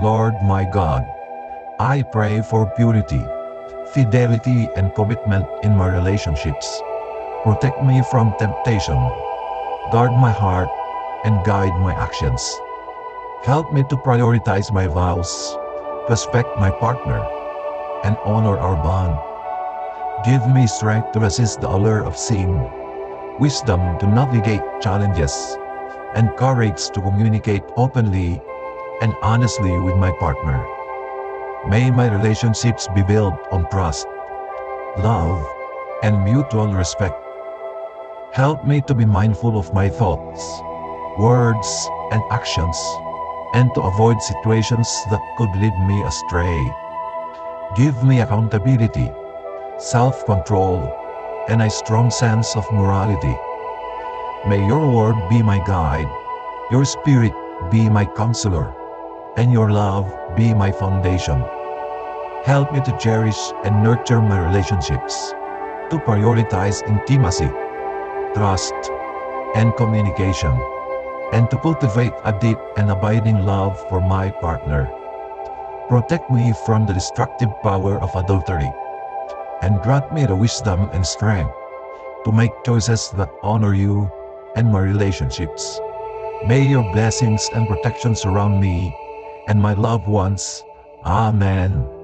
Lord my God, I pray for purity, fidelity, and commitment in my relationships. Protect me from temptation, guard my heart, and guide my actions. Help me to prioritize my vows, respect my partner, and honor our bond. Give me strength to resist the allure of sin, wisdom to navigate challenges, and courage to communicate openly and honestly with my partner. May my relationships be built on trust, love, and mutual respect. Help me to be mindful of my thoughts, words, and actions, and to avoid situations that could lead me astray. Give me accountability, self-control, and a strong sense of morality. May your word be my guide, your spirit be my counselor, and your love be my foundation. Help me to cherish and nurture my relationships, to prioritize intimacy, trust, and communication, and to cultivate a deep and abiding love for my partner. Protect me from the destructive power of adultery, and grant me the wisdom and strength to make choices that honor you and my relationships. May your blessings and protection surround me and my loved ones. Amen.